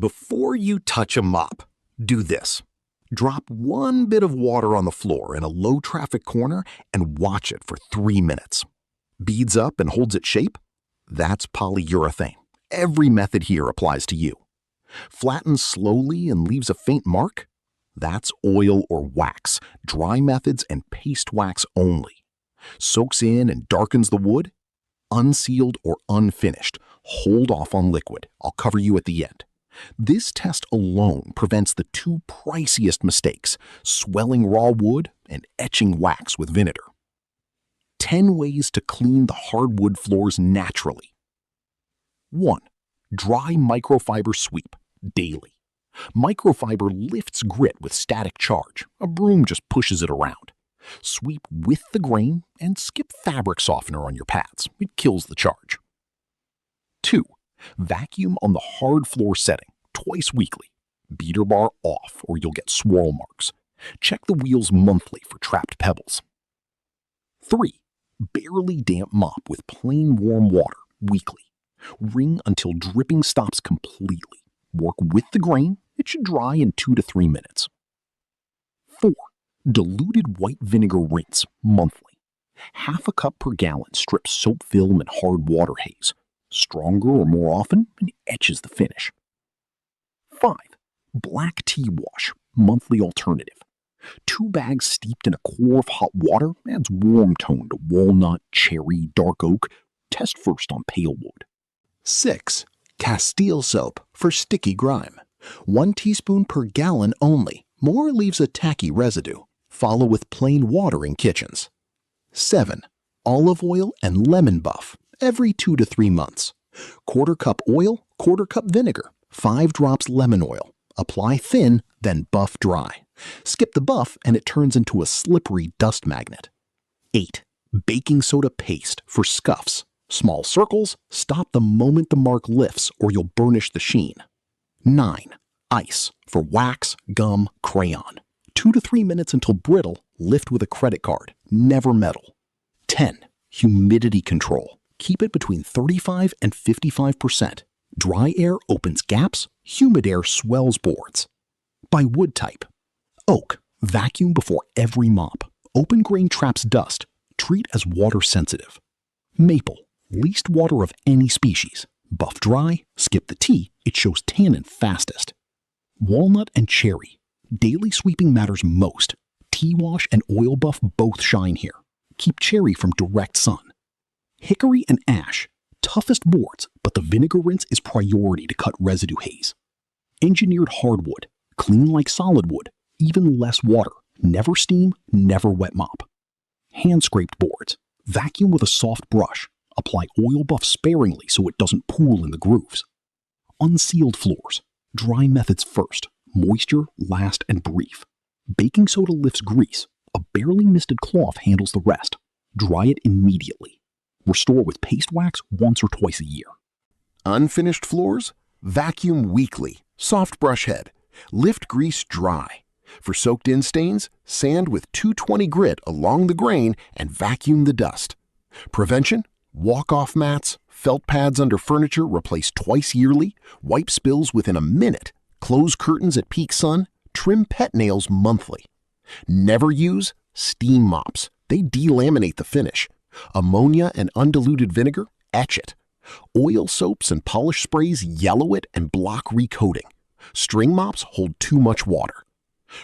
Before you touch a mop, do this. Drop one bit of water on the floor in a low-traffic corner and watch it for 3 minutes. Beads up and holds its shape? That's polyurethane. Every method here applies to you. Flattens slowly and leaves a faint mark? That's oil or wax, dry methods and paste wax only. Soaks in and darkens the wood? Unsealed or unfinished. Hold off on liquid. I'll cover you at the end. This test alone prevents the two priciest mistakes, swelling raw wood and etching wax with vinegar. 10 ways to clean the hardwood floors naturally. 1. Dry microfiber sweep, daily. Microfiber lifts grit with static charge. A broom just pushes it around. Sweep with the grain and skip fabric softener on your pads. It kills the charge. 2. Vacuum on the hard floor setting, twice weekly. Beater bar off or you'll get swirl marks. Check the wheels monthly for trapped pebbles. 3. Barely damp mop with plain warm water, weekly. Wring until dripping stops completely. Work with the grain. It should dry in 2 to 3 minutes. 4. Diluted white vinegar rinse, monthly. Half a cup per gallon strips soap film and hard water haze. Stronger or more often, and etches the finish. 5. Black tea wash, monthly alternative. 2 bags steeped in a core of hot water adds warm tone to walnut, cherry, dark oak. Test first on pale wood. 6. Castile Soap for sticky grime. 1 teaspoon per gallon only. More leaves a tacky residue. Follow with plain water in kitchens. 7. Olive oil and lemon buff, every 2 to 3 months. 1/4 cup oil, 1/4 cup vinegar, 5 drops lemon oil. Apply thin, then buff dry. Skip the buff and it turns into a slippery dust magnet. 8. Baking soda paste for scuffs. Small circles, stop the moment the mark lifts or you'll burnish the sheen. 9. Ice for wax, gum, crayon. 2 to 3 minutes until brittle, lift with a credit card, never metal. 10. Humidity control. Keep it between 35 and 55%. Dry air opens gaps, humid air swells boards. By wood type. Oak, vacuum before every mop. Open grain traps dust, treat as water sensitive. Maple, least water of any species. Buff dry, skip the tea, it shows tannin fastest. Walnut and cherry, daily sweeping matters most. Tea wash and oil buff both shine here. Keep cherry from direct sun. Hickory and ash, toughest boards, but the vinegar rinse is priority to cut residue haze. Engineered hardwood, clean like solid wood, even less water, never steam, never wet mop. Hand-scraped boards, vacuum with a soft brush, apply oil buff sparingly so it doesn't pool in the grooves. Unsealed floors, dry methods first, moisture last and brief. Baking soda lifts grease, a barely misted cloth handles the rest. Dry it immediately. Restore with paste wax once or twice a year. Unfinished floors? Vacuum weekly. Soft brush head. Lift grease dry. For soaked-in stains, sand with 220 grit along the grain and vacuum the dust. Prevention? Walk-off mats, felt pads under furniture replace twice yearly, wipe spills within a minute, close curtains at peak sun, trim pet nails monthly. Never use steam mops. They delaminate the finish. Ammonia and undiluted vinegar etch it. Oil soaps and polish sprays yellow it and block recoating. String mops hold too much water.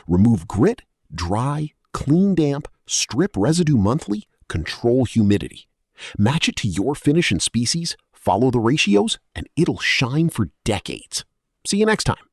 Remove grit, dry, clean damp, strip residue monthly, control humidity. Match it to your finish and species, follow the ratios, and it'll shine for decades. See you next time.